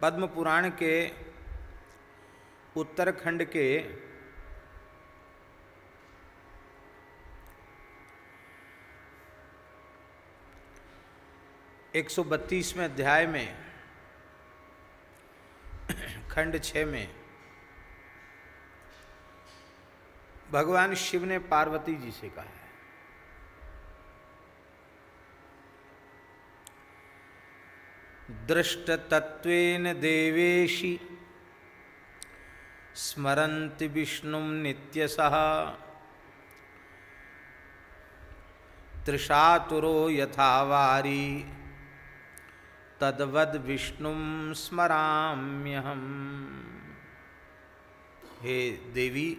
पद्म पुराण के उत्तरखंड के 132वें अध्याय में खंड 6 में भगवान शिव ने पार्वती जी से कहा है, दृष्टतत्वेन देवेशि स्मरन्ति विष्णुं नित्यशः तृषातुरो यथा वारी तद्वद विष्णुं स्मराम्यहम्। हे देवी,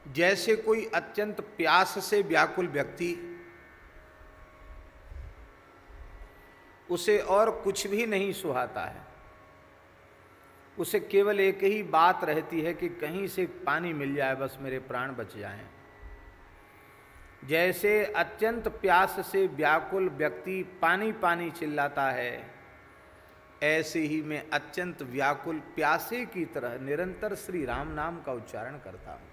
जैसे कोई अत्यंत प्यास से व्याकुल व्यक्ति उसे और कुछ भी नहीं सुहाता है, उसे केवल एक ही बात रहती है कि कहीं से पानी मिल जाए, बस मेरे प्राण बच जाएं। जैसे अत्यंत प्यास से व्याकुल व्यक्ति पानी पानी चिल्लाता है, ऐसे ही मैं अत्यंत व्याकुल प्यासे की तरह निरंतर श्री राम नाम का उच्चारण करता हूँ।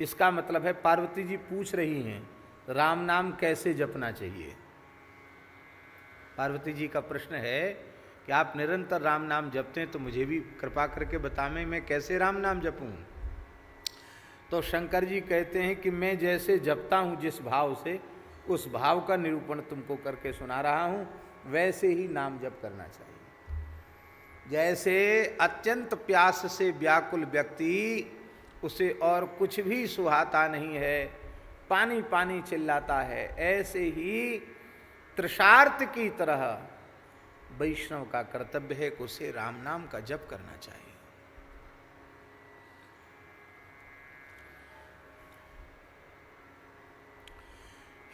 इसका मतलब है पार्वती जी पूछ रही हैं राम नाम कैसे जपना चाहिए। पार्वती जी का प्रश्न है कि आप निरंतर राम नाम जपते हैं तो मुझे भी कृपा करके बताएं मैं कैसे राम नाम जपूं। तो शंकर जी कहते हैं कि मैं जैसे जपता हूँ जिस भाव से, उस भाव का निरूपण तुमको करके सुना रहा हूँ, वैसे ही नाम जप करना चाहिए। जैसे अत्यंत प्यास से व्याकुल व्यक्ति, उसे और कुछ भी सुहाता नहीं है, पानी पानी चिल्लाता है, ऐसे ही तृषार्त की तरह वैष्णव का कर्तव्य है कि उसे राम नाम का जप करना चाहिए।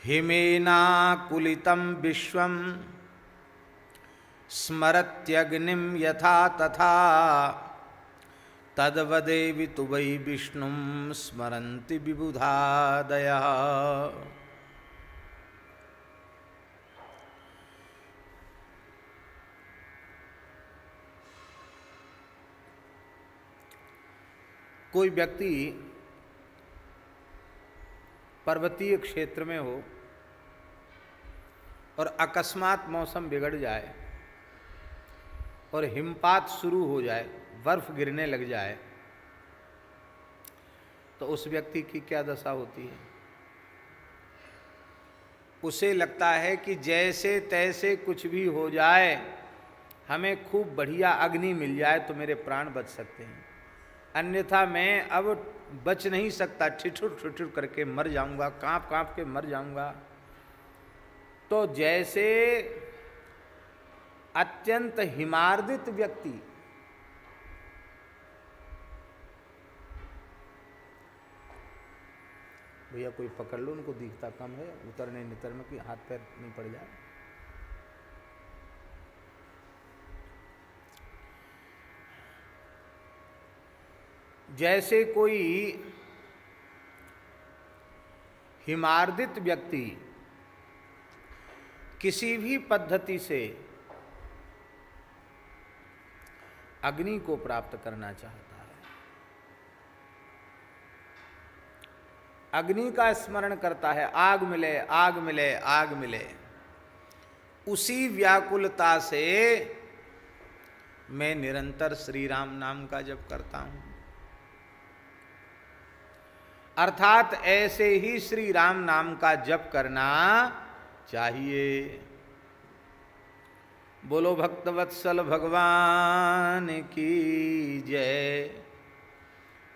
हिमेनाकुलितं विश्वं स्मरत्यग्निं यथा तथा तद्वदेवि तु वै विष्णुं स्मरन्ति विबुधादयः। कोई व्यक्ति पर्वतीय क्षेत्र में हो और अकस्मात मौसम बिगड़ जाए और हिमपात शुरू हो जाए, बर्फ गिरने लग जाए, तो उस व्यक्ति की क्या दशा होती है? उसे लगता है कि जैसे तैसे कुछ भी हो जाए, हमें खूब बढ़िया अग्नि मिल जाए तो मेरे प्राण बच सकते हैं, अन्यथा मैं अब बच नहीं सकता, ठिठुर ठिठुर करके मर जाऊंगा, कांप कांप के मर जाऊंगा। तो जैसे अत्यंत हिमार्दित व्यक्ति भैया कोई पकड़ लो, उनको दिखता कम है, उतरने नितर में कि हाथ पैर नहीं पड़ जाए। जैसे कोई हिमार्दित व्यक्ति किसी भी पद्धति से अग्नि को प्राप्त करना चाहता है, अग्नि का स्मरण करता है, आग मिले आग मिले आग मिले, उसी व्याकुलता से मैं निरंतर श्री राम नाम का जप करता हूं। अर्थात ऐसे ही श्री राम नाम का जप करना चाहिए। बोलो भक्तवत्सल भगवान की जय।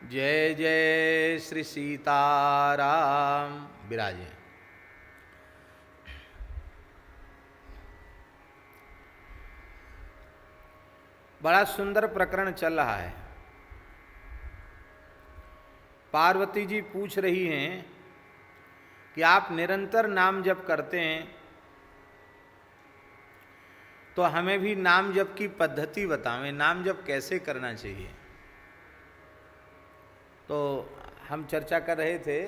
जय जय श्री सीताराम। विराजे। बड़ा सुंदर प्रकरण चल रहा है। पार्वती जी पूछ रही हैं कि आप निरंतर नाम जप करते हैं तो हमें भी नाम जप की पद्धति बतावें, नाम जप कैसे करना चाहिए। तो हम चर्चा कर रहे थे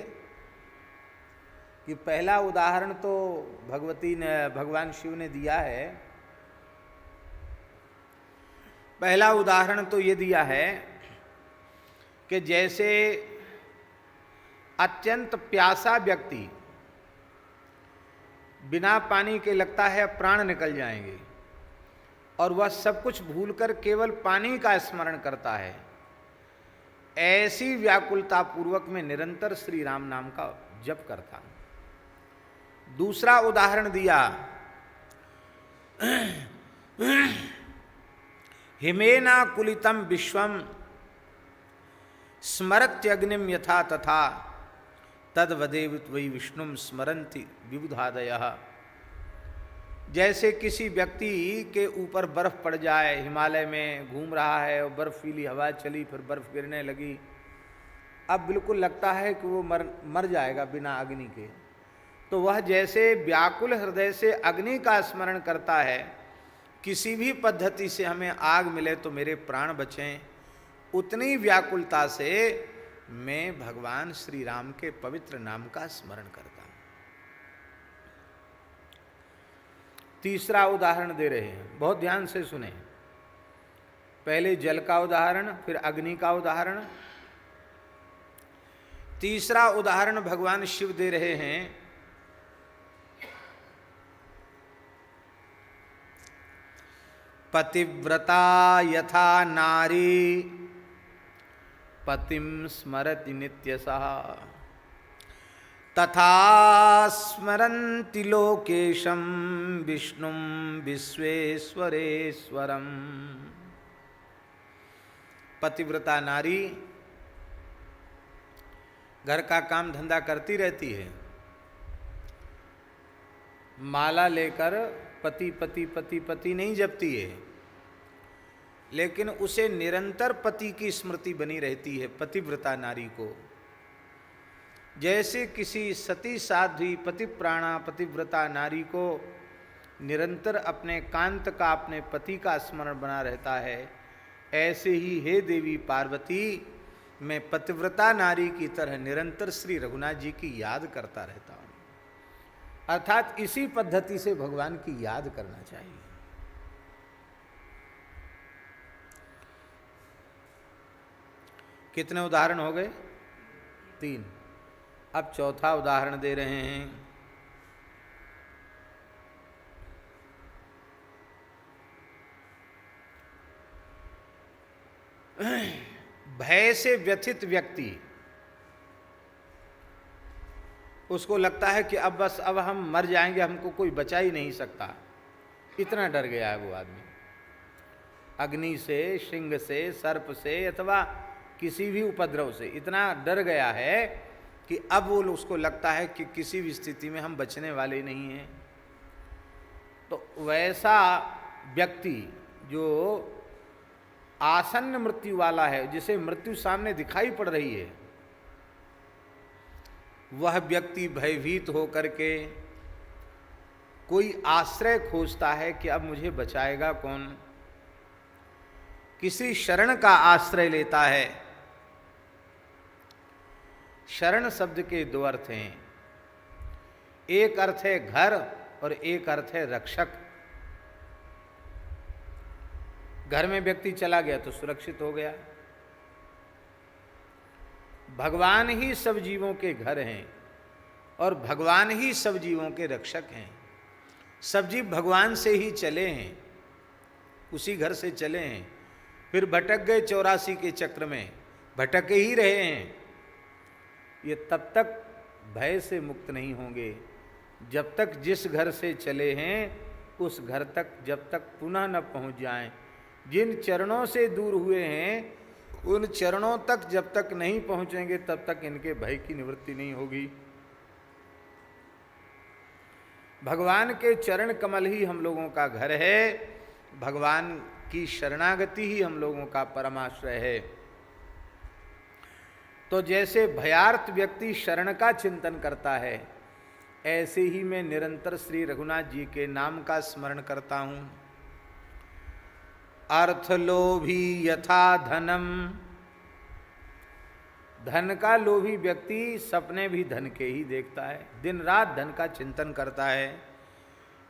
कि पहला उदाहरण तो भगवान शिव ने दिया है। पहला उदाहरण तो ये दिया है कि जैसे अत्यंत प्यासा व्यक्ति बिना पानी के लगता है प्राण निकल जाएंगे, और वह सब कुछ भूलकर केवल पानी का स्मरण करता है, ऐसी व्याकुलता पूर्वक में निरंतर श्री राम नाम का जप करता हूं। दूसरा उदाहरण दिया, हिमेना कुलितम विश्वम स्मरत्यग्निम यथा तथा तद्वदेव वै विष्णुम स्मरन्ति विबुधादयः। जैसे किसी व्यक्ति के ऊपर बर्फ पड़ जाए, हिमालय में घूम रहा है और बर्फीली हवा चली, फिर बर्फ गिरने लगी, अब बिल्कुल लगता है कि वो मर जाएगा बिना अग्नि के। तो वह जैसे व्याकुल हृदय से अग्नि का स्मरण करता है, किसी भी पद्धति से हमें आग मिले तो मेरे प्राण बचें, उतनी व्याकुलता से मैं भगवान श्री राम के पवित्र नाम का स्मरण करता हूं। तीसरा उदाहरण दे रहे हैं, बहुत ध्यान से सुने। पहले जल का उदाहरण, फिर अग्नि का उदाहरण। तीसरा उदाहरण भगवान शिव दे रहे हैं, पतिव्रता यथा नारी पतिम स्मरति नित्यसः तथा स्मरन्ति लोकेशम विष्णुम विश्वेश्वरेश्वरम। पतिव्रता नारी घर का काम धंधा करती रहती है, माला लेकर पति पति पति पति नहीं जपती है, लेकिन उसे निरंतर पति की स्मृति बनी रहती है पतिव्रता नारी को। जैसे किसी सती साध्वी पतिप्राणा पतिव्रता नारी को निरंतर अपने कांत का, अपने पति का स्मरण बना रहता है, ऐसे ही हे देवी पार्वती, मैं पतिव्रता नारी की तरह निरंतर श्री रघुनाथ जी की याद करता रहता हूँ। अर्थात इसी पद्धति से भगवान की याद करना चाहिए। कितने उदाहरण हो गए? 3। अब चौथा उदाहरण दे रहे हैं। भय से व्यथित व्यक्ति, उसको लगता है कि अब बस अब हम मर जाएंगे, हमको कोई बचा ही नहीं सकता, इतना डर गया है वो आदमी अग्नि से, सिंह से, सर्प से अथवा किसी भी उपद्रव से, इतना डर गया है कि अब वो उसको लगता है कि किसी भी स्थिति में हम बचने वाले नहीं हैं। तो वैसा व्यक्ति जो आसन्न मृत्यु वाला है, जिसे मृत्यु सामने दिखाई पड़ रही है, वह व्यक्ति भयभीत होकर के कोई आश्रय खोजता है कि अब मुझे बचाएगा कौन। किसी शरण का आश्रय लेता है। शरण शब्द के 2 अर्थ हैं, एक अर्थ है घर और एक अर्थ है रक्षक। घर में व्यक्ति चला गया तो सुरक्षित हो गया। भगवान ही सब जीवों के घर हैं और भगवान ही सब जीवों के रक्षक हैं। सब जीव भगवान से ही चले हैं, उसी घर से चले हैं, फिर भटक गए 84 के चक्र में, भटके ही रहे हैं। ये तब तक भय से मुक्त नहीं होंगे जब तक जिस घर से चले हैं उस घर तक जब तक पुनः न पहुंच जाएं। जिन चरणों से दूर हुए हैं उन चरणों तक जब तक नहीं पहुंचेंगे तब तक इनके भय की निवृत्ति नहीं होगी। भगवान के चरण कमल ही हम लोगों का घर है, भगवान की शरणागति ही हम लोगों का परमाश्रय है। तो जैसे भयार्थ व्यक्ति शरण का चिंतन करता है, ऐसे ही मैं निरंतर श्री रघुनाथ जी के नाम का स्मरण करता हूँ। अर्थलोभी यथा धनम धन का लोभी व्यक्ति सपने भी धन के ही देखता है, दिन रात धन का चिंतन करता है।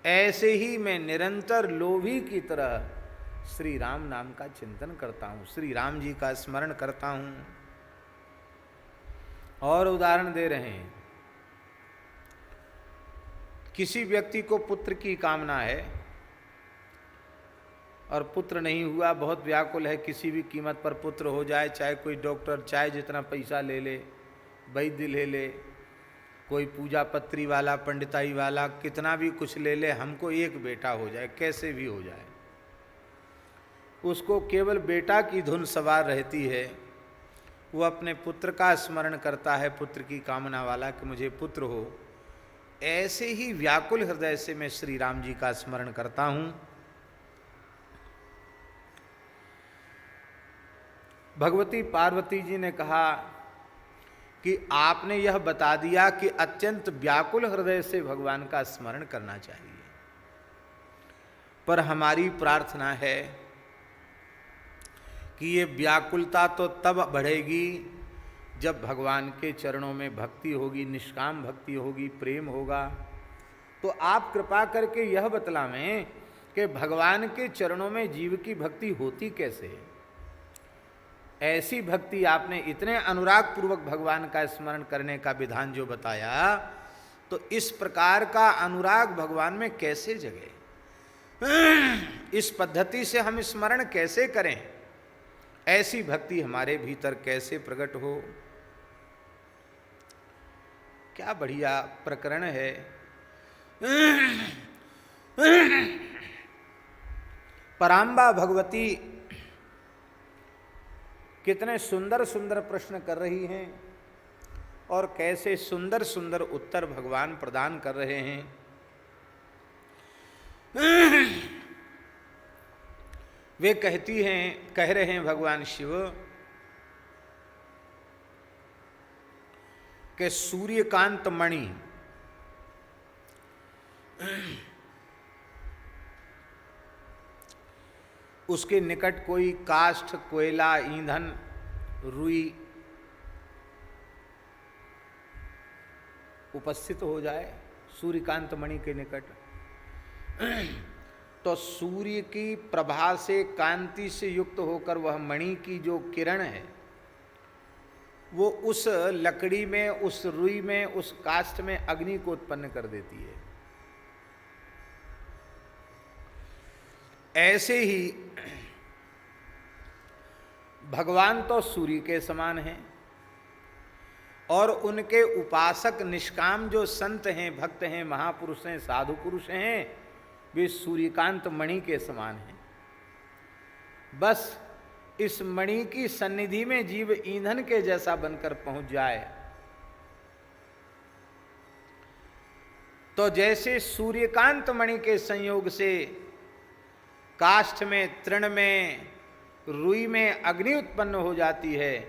ऐसे ही मैं निरंतर लोभी की तरह श्री राम नाम का चिंतन करता हूँ, श्री राम जी का स्मरण करता हूँ। और उदाहरण दे रहे हैं, किसी व्यक्ति को पुत्र की कामना है और पुत्र नहीं हुआ, बहुत व्याकुल है, किसी भी कीमत पर पुत्र हो जाए, चाहे कोई डॉक्टर, चाहे जितना पैसा ले ले, वैद्य ले ले, कोई पूजा पत्री वाला, पंडिताई वाला, कितना भी कुछ ले ले, हमको एक बेटा हो जाए, कैसे भी हो जाए। उसको केवल बेटा की धुन सवार रहती है, वो अपने पुत्र का स्मरण करता है, पुत्र की कामना वाला कि मुझे पुत्र हो। ऐसे ही व्याकुल हृदय से मैं श्री राम जी का स्मरण करता हूँ। भगवती पार्वती जी ने कहा कि आपने यह बता दिया कि अत्यंत व्याकुल हृदय से भगवान का स्मरण करना चाहिए, पर हमारी प्रार्थना है कि ये व्याकुलता तो तब बढ़ेगी जब भगवान के चरणों में भक्ति होगी, निष्काम भक्ति होगी, प्रेम होगा। तो आप कृपा करके यह बतलावें कि भगवान के चरणों में जीव की भक्ति होती कैसे है। ऐसी भक्ति आपने इतने अनुराग पूर्वक भगवान का स्मरण करने का विधान जो बताया, तो इस प्रकार का अनुराग भगवान में कैसे जगे, इस पद्धति से हम स्मरण कैसे करें, ऐसी भक्ति हमारे भीतर कैसे प्रकट हो। क्या बढ़िया प्रकरण है। पराम्बा भगवती कितने सुंदर सुंदर प्रश्न कर रही हैं और कैसे सुंदर सुंदर उत्तर भगवान प्रदान कर रहे हैं। वे कहती हैं, कह रहे हैं भगवान शिव कि सूर्यकांत मणि उसके निकट कोई काष्ठ, कोयला, ईंधन, रुई उपस्थित हो जाए सूर्यकांत मणि के निकट, तो सूर्य की प्रभा से, कांति से युक्त होकर वह मणि की जो किरण है वो उस लकड़ी में, उस रुई में, उस काष्ठ में अग्नि को उत्पन्न कर देती है। ऐसे ही भगवान तो सूर्य के समान हैं और उनके उपासक निष्काम जो संत हैं, भक्त हैं, महापुरुष हैं, साधु पुरुष हैं, वे सूर्यकांत मणि के समान हैं। बस इस मणि की सन्निधि में जीव ईंधन के जैसा बनकर पहुंच जाए, तो जैसे सूर्यकांत मणि के संयोग से काष्ठ में, तृण में, रुई में अग्नि उत्पन्न हो जाती है,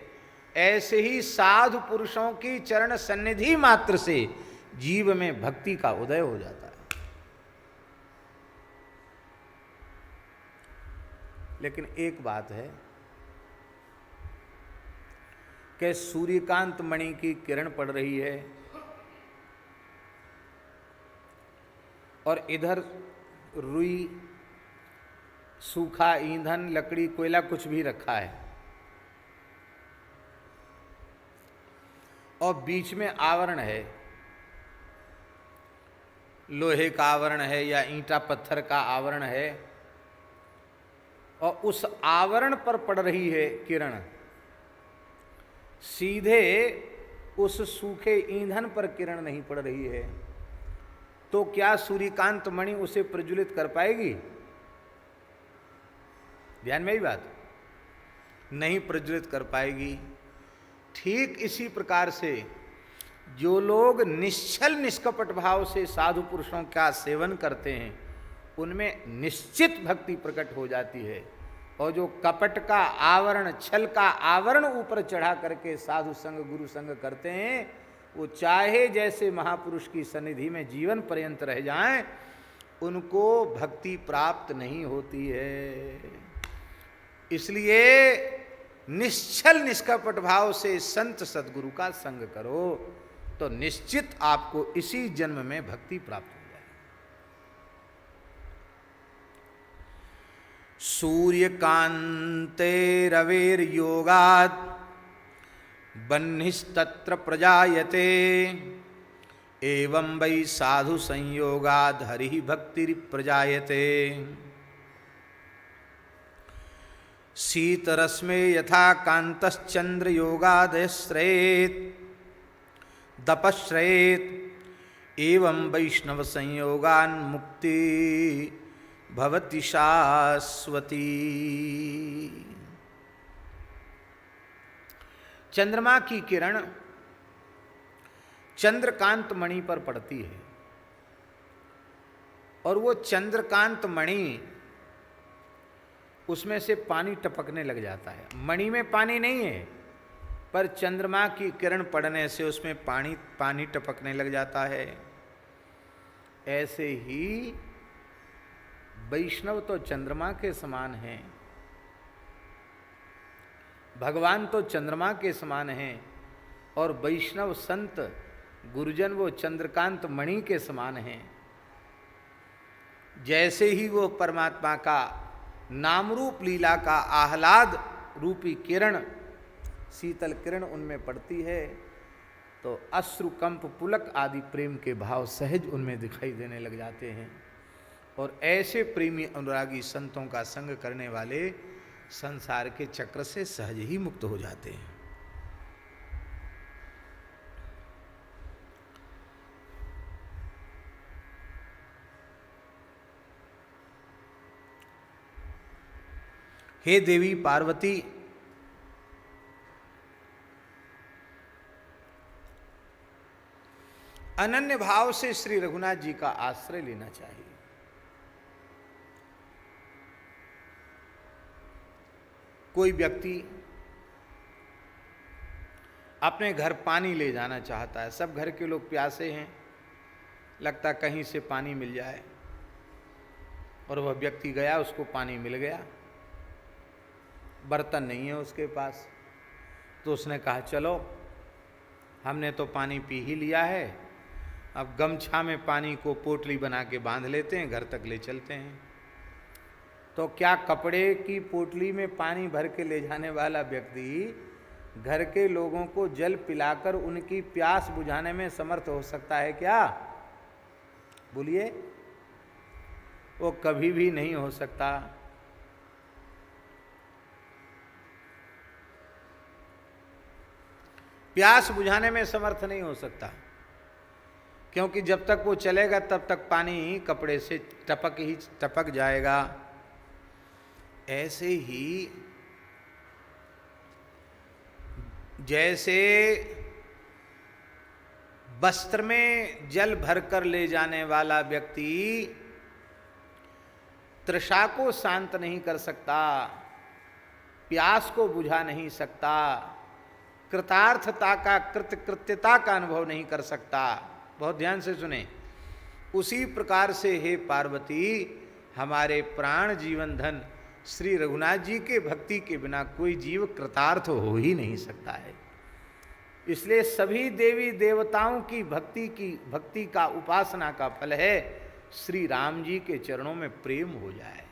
ऐसे ही साधु पुरुषों की चरण सन्निधि मात्र से जीव में भक्ति का उदय हो जाता है। लेकिन एक बात है कि सूर्यकांत मणि की किरण पड़ रही है और इधर रुई, सूखा ईंधन, लकड़ी, कोयला कुछ भी रखा है और बीच में आवरण है, लोहे का आवरण है या ईंटा पत्थर का आवरण है, और उस आवरण पर पड़ रही है किरण, सीधे उस सूखे ईंधन पर किरण नहीं पड़ रही है, तो क्या सूर्यकांत मणि उसे प्रज्वलित कर पाएगी? ध्यान में ही बात, नहीं प्रज्वलित कर पाएगी। ठीक इसी प्रकार से जो लोग निश्चल निष्कपट भाव से साधु पुरुषों का सेवन करते हैं, उनमें निश्चित भक्ति प्रकट हो जाती है, और जो कपट का आवरण, छल का आवरण ऊपर चढ़ा करके साधु संग, गुरु संग करते हैं, वो चाहे जैसे महापुरुष की सन्निधि में जीवन पर्यंत रह जाएं, उनको भक्ति प्राप्त नहीं होती है। इसलिए निश्चल निष्कपट भाव से संत सद्गुरु का संग करो तो निश्चित आपको इसी जन्म में भक्ति प्राप्त हो जाए। सूर्यकांते रवेर योगात् बह्निस्तत्र प्रजायते एवं वै साधु संयोगाद् हरि भक्ति प्रजायते। शीतरश्मे यथा कांतश्चंद्र योगादश्रयेत दपश्रयेत एवं वैष्णव संयोगान मुक्ति भवति शाश्वती। चंद्रमा की किरण चंद्रकांत मणि पर पड़ती है और वो चंद्रकांत मणि उसमें से पानी टपकने लग जाता है। मणि में पानी नहीं है पर चंद्रमा की किरण पड़ने से उसमें पानी टपकने लग जाता है। ऐसे ही वैष्णव तो चंद्रमा के समान हैं, भगवान तो चंद्रमा के समान हैं और वैष्णव संत गुरुजन वो चंद्रकांत मणि के समान हैं। जैसे ही वो परमात्मा का नाम रूप लीला का आह्लाद रूपी किरण शीतल किरण उनमें पड़ती है तो अश्रु कंप पुलक आदि प्रेम के भाव सहज उनमें दिखाई देने लग जाते हैं। और ऐसे प्रेमी अनुरागी संतों का संग करने वाले संसार के चक्र से सहज ही मुक्त हो जाते हैं। हे देवी पार्वती, अनन्य भाव से श्री रघुनाथ जी का आश्रय लेना चाहिए। कोई व्यक्ति अपने घर पानी ले जाना चाहता है, सब घर के लोग प्यासे हैं, लगता कहीं से पानी मिल जाए, और वह व्यक्ति गया, उसको पानी मिल गया, बर्तन नहीं है उसके पास, तो उसने कहा चलो हमने तो पानी पी ही लिया है, अब गमछा में पानी को पोटली बना के बांध लेते हैं, घर तक ले चलते हैं। तो क्या कपड़े की पोटली में पानी भर के ले जाने वाला व्यक्ति घर के लोगों को जल पिलाकर उनकी प्यास बुझाने में समर्थ हो सकता है क्या? बोलिए, वो कभी भी नहीं हो सकता। प्यास बुझाने में समर्थ नहीं हो सकता, क्योंकि जब तक वो चलेगा तब तक पानी कपड़े से टपक जाएगा। ऐसे ही जैसे वस्त्र में जल भरकर ले जाने वाला व्यक्ति तृषा को शांत नहीं कर सकता, प्यास को बुझा नहीं सकता, कृतार्थता का कृत्यता का अनुभव नहीं कर सकता, बहुत ध्यान से सुने, उसी प्रकार से हे पार्वती, हमारे प्राण जीवन धन श्री रघुनाथ जी के भक्ति के बिना कोई जीव कृतार्थ हो ही नहीं सकता है। इसलिए सभी देवी देवताओं की भक्ति का उपासना का फल है श्री राम जी के चरणों में प्रेम हो जाए।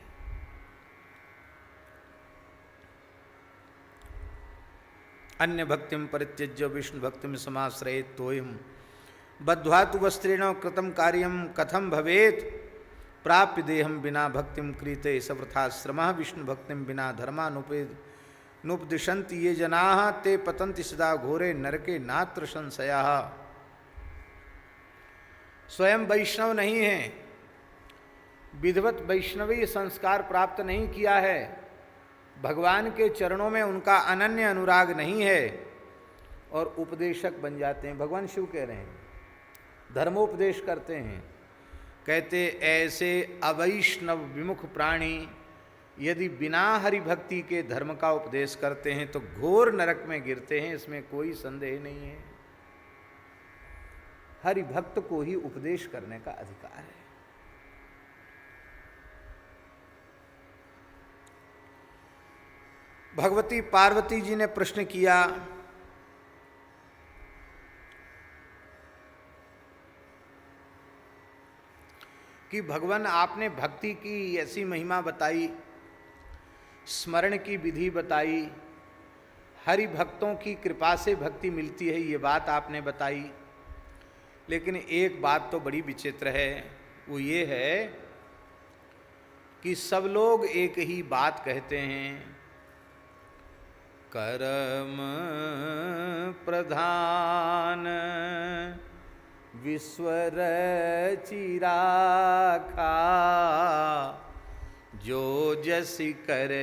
अन्य भक्तिम परित्यज्य विष्णु भक्तिम समाश्रयेत तोयम बद्ध्वा तु वस्त्रेण कृतम कार्यम कथम भवेत प्राप्य देहम बिना भक्तिम क्रीते सवृथाश्रम विष्णु भक्तिम बिना धर्मानुपदिशन्ति ये जनाः ते पतन्ति सदा घोरे नरके नात्र संशयः। स्वयं वैष्णव नहीं है, विधिवत वैष्णवीय संस्कार प्राप्त नहीं किया है, भगवान के चरणों में उनका अनन्य अनुराग नहीं है और उपदेशक बन जाते हैं। भगवान शिव कह रहे हैं, धर्मोपदेश करते हैं, कहते ऐसे अवैष्णव विमुख प्राणी यदि बिना हरि भक्ति के धर्म का उपदेश करते हैं तो घोर नरक में गिरते हैं, इसमें कोई संदेह नहीं है। हरि भक्त को ही उपदेश करने का अधिकार है। भगवती पार्वती जी ने प्रश्न किया कि भगवान आपने भक्ति की ऐसी महिमा बताई, स्मरण की विधि बताई, हरि भक्तों की कृपा से भक्ति मिलती है, ये बात आपने बताई, लेकिन एक बात तो बड़ी विचित्र है, वो ये है कि सब लोग एक ही बात कहते हैं, कर्म प्रधान विश्व रचि राखा, जो जस करे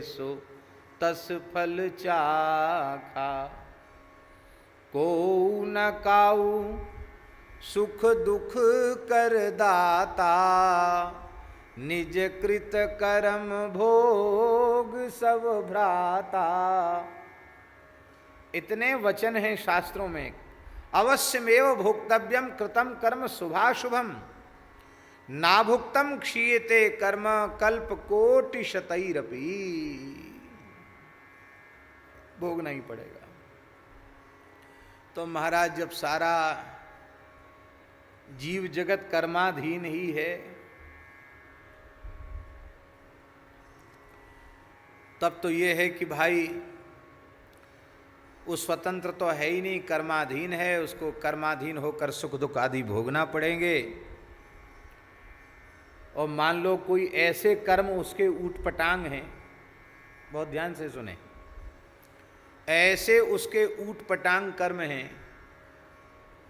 सो तस फल चाखा। को न काऊ सुख दुख कर दाता, निज कृत कर्म भोग सब भ्राता। इतने वचन हैं शास्त्रों में। अवश्यमेव भोक्तव्यम कृतम कर्म शुभाशुभम, नाभुक्तम क्षीयते कर्म कल्प कोटि शतैरपि। भोगना ही पड़ेगा। तो महाराज जब सारा जीव जगत कर्माधीन ही है, तब तो ये है कि भाई वो स्वतंत्र तो है ही नहीं, कर्माधीन है, उसको कर्माधीन होकर सुख दुख आदि भोगना पड़ेंगे। और मान लो कोई ऐसे कर्म उसके ऊटपटांग हैं, बहुत ध्यान से सुने, ऐसे उसके ऊटपटांग कर्म हैं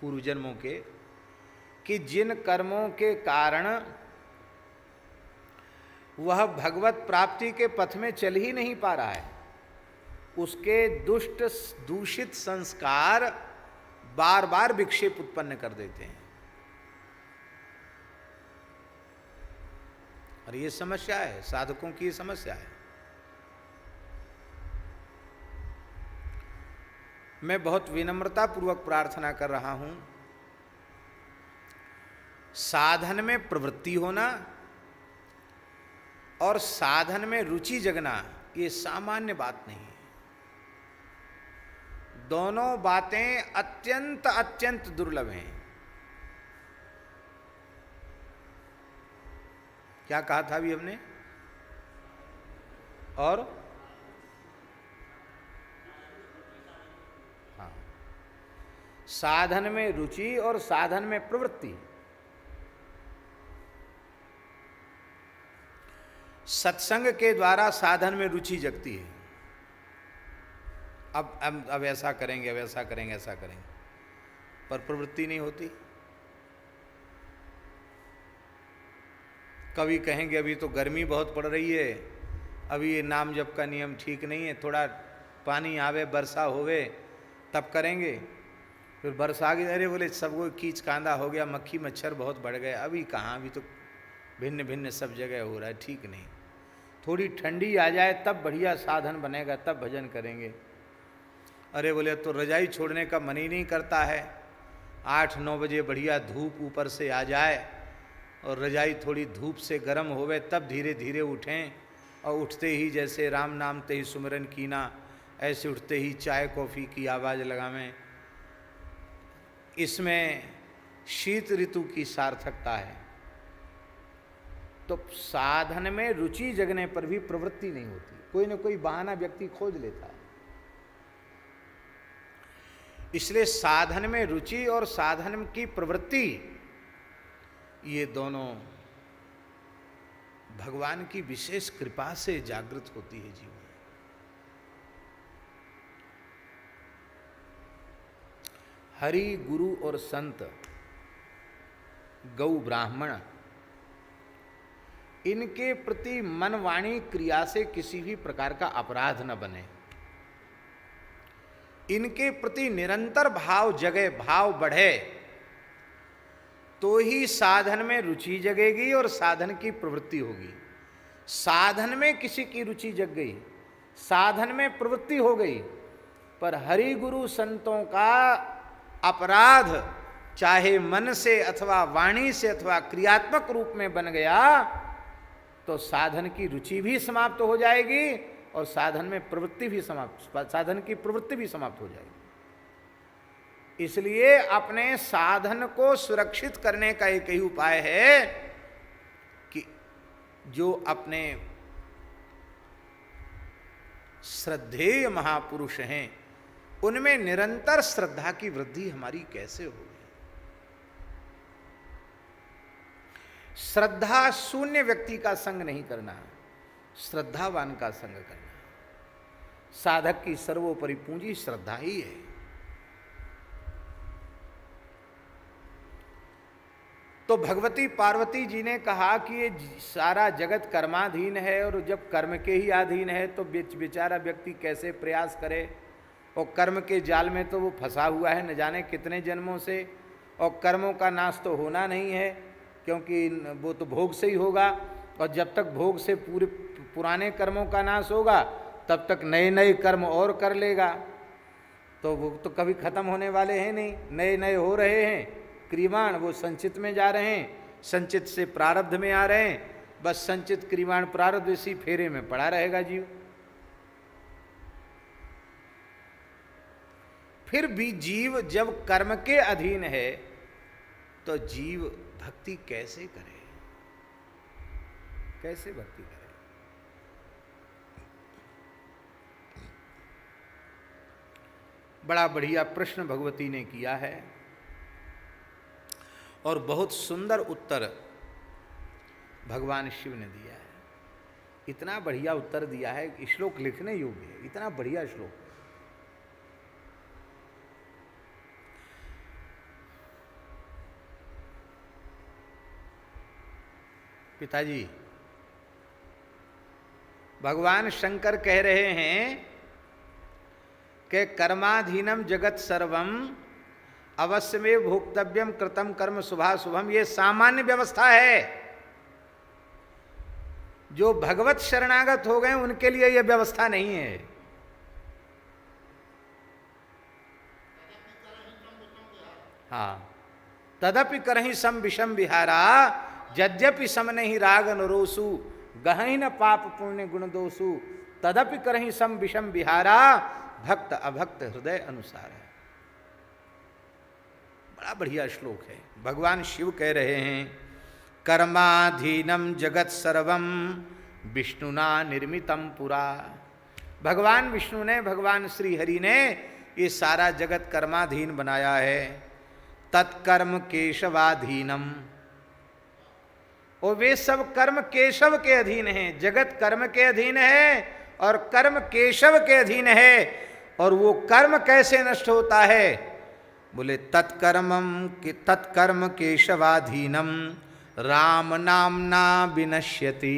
पूर्व जन्मों के, कि जिन कर्मों के कारण वह भगवत प्राप्ति के पथ में चल ही नहीं पा रहा है, उसके दुष्ट दूषित संस्कार बार बार विक्षेप उत्पन्न कर देते हैं। और ये समस्या है, साधकों की समस्या है। मैं बहुत विनम्रता पूर्वक प्रार्थना कर रहा हूं, साधन में प्रवृत्ति होना और साधन में रुचि जगना ये सामान्य बात नहीं है। दोनों बातें अत्यंत अत्यंत दुर्लभ हैं। क्या कहा था अभी हमने? और हाँ, साधन में रुचि और साधन में प्रवृत्ति। सत्संग के द्वारा साधन में रुचि जगती है। अब ऐसा करेंगे, अब ऐसा करेंगे, ऐसा करेंगे, पर प्रवृत्ति नहीं होती। कभी कहेंगे अभी तो गर्मी बहुत पड़ रही है, अभी ये नाम जप का नियम ठीक नहीं है, थोड़ा पानी आवे, वर्षा होवे तब करेंगे। फिर बरसा गई, अरे बोले सबको कीच कांदा हो गया, मक्खी मच्छर बहुत बढ़ गए। अभी कहाँ, अभी तो भिन्न भिन्न सब जगह हो रहा है, ठीक नहीं। थोड़ी ठंडी आ जाए तब बढ़िया साधन बनेगा, तब भजन करेंगे। अरे बोले तो रजाई छोड़ने का मन ही नहीं करता है, 8-9 बजे बढ़िया धूप ऊपर से आ जाए और रजाई थोड़ी धूप से गर्म होवे तब धीरे धीरे उठें, और उठते ही जैसे राम नाम ते ही सुमिरन कीना, ऐसे उठते ही चाय कॉफ़ी की आवाज़ लगावें। इसमें शीत ऋतु की सार्थकता है। तो साधन में रुचि जगने पर भी प्रवृत्ति नहीं होती, कोई न कोई बहाना व्यक्ति खोज लेता है। इसलिए साधन में रुचि और साधन की प्रवृत्ति, ये दोनों भगवान की विशेष कृपा से जागृत होती है जीवन। हरि गुरु और संत, गौ ब्राह्मण, इनके प्रति मन वाणी क्रिया से किसी भी प्रकार का अपराध न बने। इनके प्रति निरंतर भाव जगे, भाव बढ़े, तो ही साधन में रुचि जगेगी और साधन की प्रवृत्ति होगी। साधन में किसी की रुचि जग गई, साधन में प्रवृत्ति हो गई, पर हरि गुरु संतों का अपराध चाहे मन से अथवा वाणी से अथवा क्रियात्मक रूप में बन गया, तो साधन की रुचि भी समाप्त हो जाएगी और साधन में प्रवृत्ति भी साधन की प्रवृत्ति भी समाप्त हो जाएगी। इसलिए अपने साधन को सुरक्षित करने का एक ही उपाय है कि जो अपने श्रद्धेय महापुरुष हैं उनमें निरंतर श्रद्धा की वृद्धि हमारी कैसे होगी। श्रद्धा शून्य व्यक्ति का संग नहीं करना, श्रद्धावान का संग करना। साधक की सर्वोपरि पूंजी श्रद्धा ही है। तो भगवती पार्वती जी ने कहा कि ये सारा जगत कर्माधीन है और जब कर्म के ही अधीन है तो बेचारा व्यक्ति कैसे प्रयास करे, और कर्म के जाल में तो वो फंसा हुआ है न जाने कितने जन्मों से, और कर्मों का नाश तो होना नहीं है क्योंकि वो तो भोग से ही होगा, और जब तक भोग से पुराने कर्मों का नाश होगा तब तक नए नए कर्म और कर लेगा। तो वो तो कभी खत्म होने वाले हैं नहीं, नए नए हो रहे हैं क्रियमाण, वो संचित में जा रहे हैं, संचित से प्रारब्ध में आ रहे हैं, बस संचित क्रियमाण प्रारब्ध इसी फेरे में पड़ा रहेगा जीव। फिर भी जीव जब कर्म के अधीन है तो जीव भक्ति कैसे करे, कैसे भक्ति करे। बड़ा बढ़िया प्रश्न भगवती ने किया है और बहुत सुंदर उत्तर भगवान शिव ने दिया है। इतना बढ़िया उत्तर दिया है, श्लोक लिखने योग्य है, इतना बढ़िया श्लोक। पिताजी, भगवान शंकर कह रहे हैं कि कर्माधीनम जगत सर्वम अवश्य में भोक्तव्यम कृतम कर्म शुभाशुभम, ये सामान्य व्यवस्था है। जो भगवत शरणागत हो गए उनके लिए यह व्यवस्था नहीं है। हाँ, तदपि करहि सम विषम विहारा यद्यपि समने ही राग नरोसु गहि न पाप पुण्य गुण दोषु तदपि करहि सम विषम विहारा भक्त अभक्त हृदय अनुसार है। बड़ा बढ़िया श्लोक है। भगवान शिव कह रहे हैं कर्माधीनम जगत सर्वम विष्णुना निर्मितम पुरा। भगवान विष्णु ने, भगवान श्री हरि ने ये सारा जगत कर्माधीन बनाया है। तत्कर्म केशवाधीनम, और वे सब कर्म केशव के अधीन हैं। जगत कर्म के अधीन है और कर्म केशव के अधीन है। और वो कर्म कैसे नष्ट होता है? बोले तत्कर्म केशवाधीनम राम नामना विनश्यति।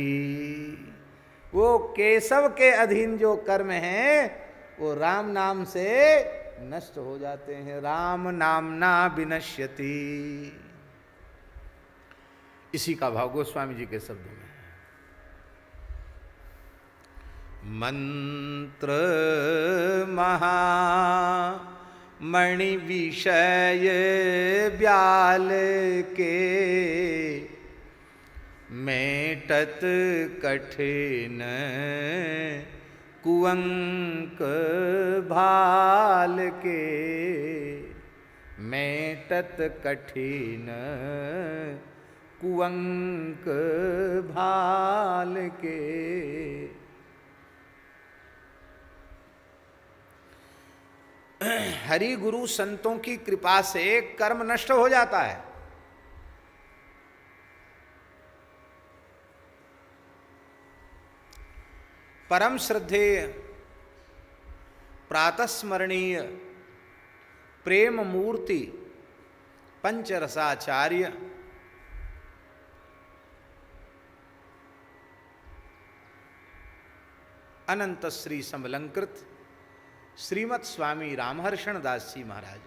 वो केशव के अधीन जो कर्म है वो राम नाम से नष्ट हो जाते हैं। राम नामना विनश्यति, इसी का भाव गोस्वामी जी के शब्दों में। मंत्र महा मणि विषय ब्याल के मेटत कठिन कुअंक भाल के। मेटत कठिन कुअंक भाल के। हरि गुरु संतों की कृपा से कर्म नष्ट हो जाता है। परम श्रद्धेय प्रातस्मरणीय प्रेम मूर्ति पंचरसाचार्य अनंत श्री समलंकृत श्रीमत् स्वामी रामहर्षण दास जी महाराज,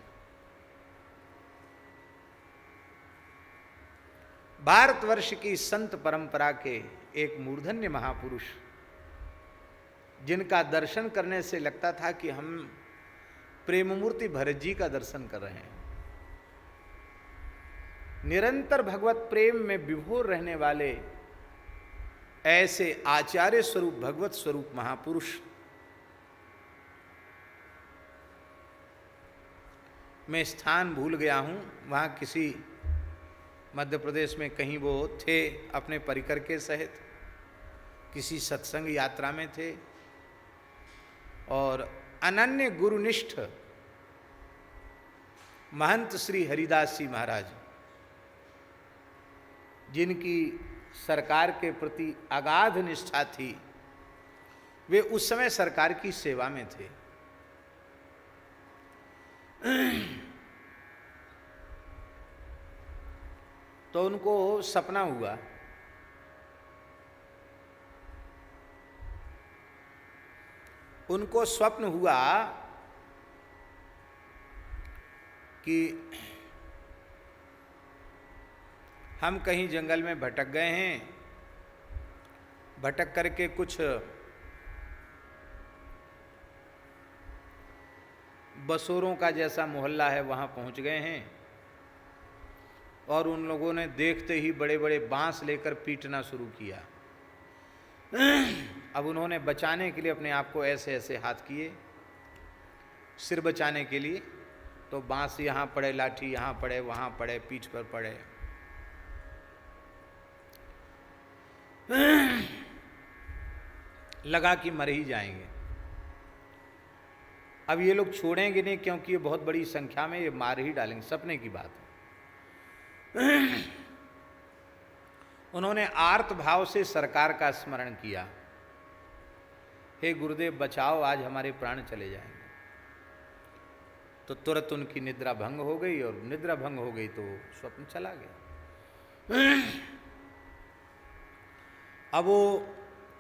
भारतवर्ष की संत परंपरा के एक मूर्धन्य महापुरुष, जिनका दर्शन करने से लगता था कि हम प्रेम मूर्ति भरत जी का दर्शन कर रहे हैं। निरंतर भगवत प्रेम में विभोर रहने वाले ऐसे आचार्य स्वरूप भगवत स्वरूप महापुरुष मैं स्थान भूल गया हूँ, वहाँ किसी मध्य प्रदेश में कहीं वो थे अपने परिकर के सहित, किसी सत्संग यात्रा में थे, और अनन्य गुरुनिष्ठ महंत श्री हरिदास जी महाराज, जिनकी सरकार के प्रति अगाध निष्ठा थी, वे उस समय सरकार की सेवा में थे। तो उनको सपना हुआ उनको स्वप्न हुआ कि हम कहीं जंगल में भटक गए हैं, भटक करके कुछ बसोरों का जैसा मोहल्ला है वहाँ पहुँच गए हैं, और उन लोगों ने देखते ही बड़े बड़े बांस लेकर पीटना शुरू किया। अब उन्होंने बचाने के लिए अपने आप को ऐसे ऐसे हाथ किए, सिर बचाने के लिए, तो बांस यहाँ पड़े, लाठी यहाँ पड़े, वहाँ पड़े, पीठ पर पड़े। लगा कि मर ही जाएंगे। अब ये लोग छोड़ेंगे नहीं, क्योंकि ये बहुत बड़ी संख्या में, ये मार ही डालेंगे, सपने की बात है। उन्होंने आर्त भाव से सरकार का स्मरण किया, हे गुरुदेव बचाओ, आज हमारे प्राण चले जाएंगे। तो तुरंत उनकी निद्रा भंग हो गई, और निद्रा भंग हो गई तो स्वप्न चला गया। अब वो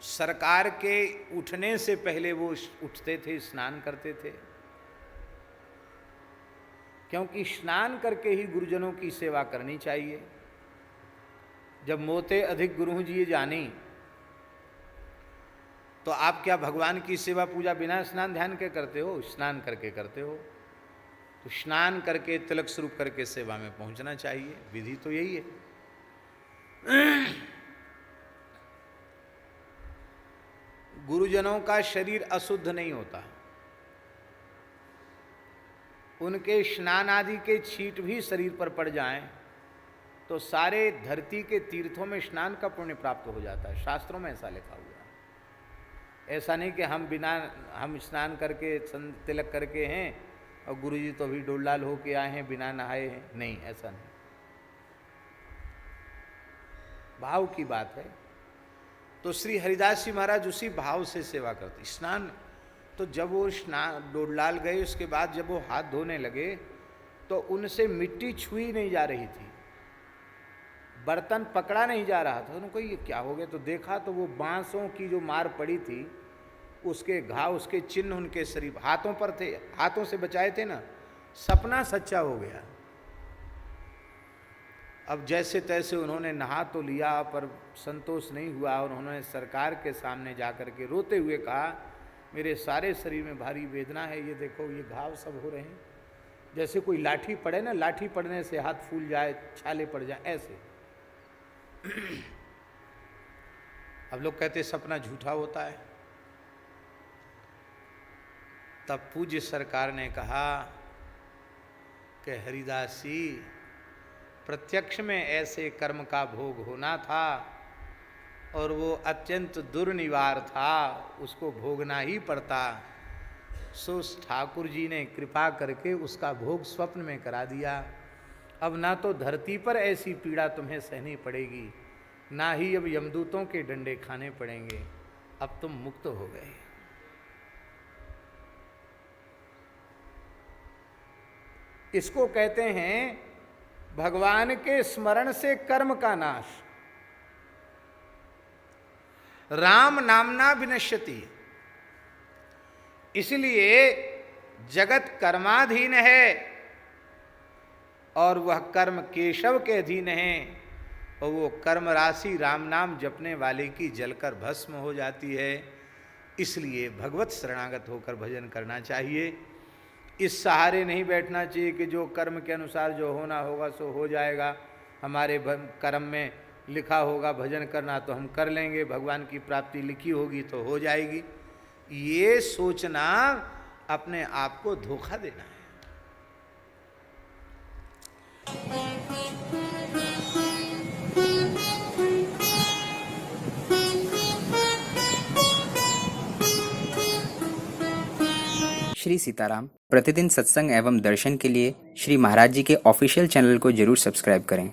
सरकार के उठने से पहले वो उठते थे, स्नान करते थे, क्योंकि स्नान करके ही गुरुजनों की सेवा करनी चाहिए। जब मोते अधिक गुरु जी जानी, तो आप क्या भगवान की सेवा पूजा बिना स्नान ध्यान के करते हो? स्नान करके करते हो। तो स्नान करके तिलक स्वरूप करके सेवा में पहुंचना चाहिए, विधि तो यही है। गुरुजनों का शरीर अशुद्ध नहीं होता, उनके स्नान आदि के छींट भी शरीर पर पड़ जाएं तो सारे धरती के तीर्थों में स्नान का पुण्य प्राप्त हो जाता है। शास्त्रों में ऐसा लिखा हुआ है। ऐसा नहीं कि हम स्नान करके तिलक करके हैं और गुरुजी तो अभी डोलाल होके आए हैं, बिना नहाए हैं, नहीं, ऐसा नहीं। भाव की बात है। तो श्री हरिदास जी महाराज उसी भाव से सेवा करते। स्नान तो जब वो स्नान डोलाल गए, उसके बाद जब वो हाथ धोने लगे तो उनसे मिट्टी छुई नहीं जा रही थी, बर्तन पकड़ा नहीं जा रहा था। उनको ये क्या हो गया? तो देखा तो वो बांसों की जो मार पड़ी थी, उसके घाव, उसके चिन्ह उनके शरीर, हाथों पर थे, हाथों से बचाए थे ना। सपना सच्चा हो गया। अब जैसे तैसे उन्होंने नहा तो लिया, पर संतोष नहीं हुआ, और उन्होंने सरकार के सामने जाकर के रोते हुए कहा, मेरे सारे शरीर में भारी वेदना है, ये देखो ये घाव सब हो रहे हैं, जैसे कोई लाठी पड़े ना, लाठी पड़ने से हाथ फूल जाए, छाले पड़ जाए, ऐसे। अब लोग कहते सपना झूठा होता है। तब पूज्य सरकार ने कहा कि हरिदास जी, प्रत्यक्ष में ऐसे कर्म का भोग होना था और वो अत्यंत दुर्निवार था, उसको भोगना ही पड़ता। सो ठाकुर जी ने कृपा करके उसका भोग स्वप्न में करा दिया। अब ना तो धरती पर ऐसी पीड़ा तुम्हें सहनी पड़ेगी, ना ही अब यमदूतों के डंडे खाने पड़ेंगे, अब तुम मुक्त हो गए। इसको कहते हैं भगवान के स्मरण से कर्म का नाश। राम नामना विनश्यति। इसलिए जगत कर्माधीन है और वह कर्म केशव के अधीन है, और वो कर्म राशि राम नाम जपने वाले की जलकर भस्म हो जाती है। इसलिए भगवत शरणागत होकर भजन करना चाहिए। इस सहारे नहीं बैठना चाहिए कि जो कर्म के अनुसार जो होना होगा सो हो जाएगा, हमारे कर्म में लिखा होगा भजन करना तो हम कर लेंगे, भगवान की प्राप्ति लिखी होगी तो हो जाएगी। ये सोचना अपने आप को धोखा देना है। श्री सीताराम प्रतिदिन सत्संग एवं दर्शन के लिए श्री महाराज जी के ऑफिशियल चैनल को जरूर सब्सक्राइब करें।